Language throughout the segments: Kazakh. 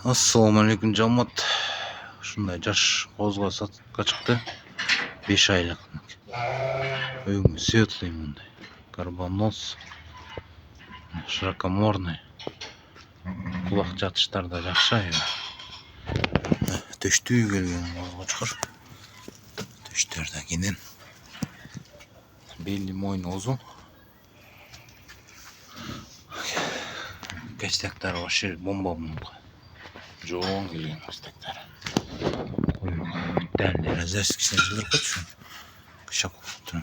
Assalomu alaykum jamoat. Shunday jаш qo'zg'a sotuvga chiqdi. 5 oylik. Uyumu sветлый bunday. Карбонос. Широкоморный. Quloq chatishlarda yaxshi ya. Töштүү kelген qo'zg'a chiqar. Töштөрдөгүнөн. Belli moynu uzun. Кастактар вообще бомба. Жоң келген кастактар. Дәлдер азас кишен жылдыр көтшү. Кышак болупту.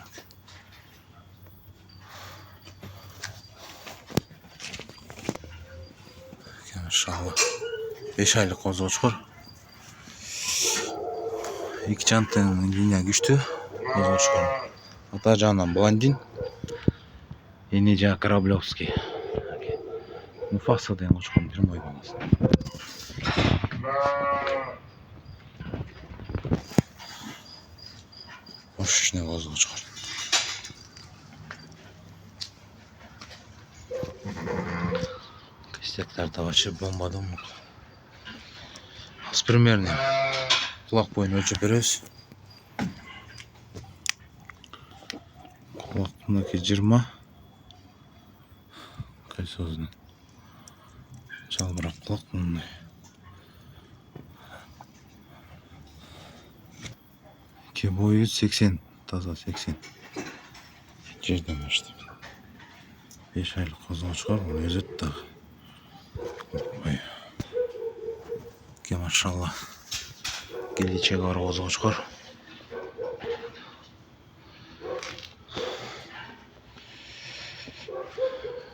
Иншалла. 5 айлык козгоо чукур. 2 чантын линия күчтүү. Козгоо чукур. Ата жагынан блондин. Эни жа Кораблевский. Муфаса деген кочкон бир мой баласы. Ошчуна козгоо чукур. Кастактарда вообще бомбадан. С примерно кулак боюн өлчөп беребиз. Кулак мынакей 20. Кайсозун. Жалбырак кулак мындай. Ке бою 80, таза 80. Жерден баштап. 5 айлык козгоо чукур, өзөт да. Ке машалла. Келечеги бар козгоо чукур.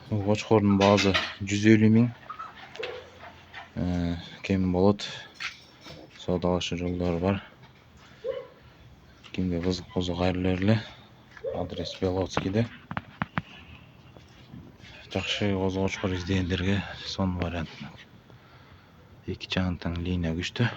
Кочкордун баасы 150 миң. Кем болот. Саудалашуу жолдору бар. Кимге кызык болсо кайрылып эле. Адрес Белоцкийде. Жакшы козгоо чукур издегендерге сон вариант. 2 чантын линия күчтүү.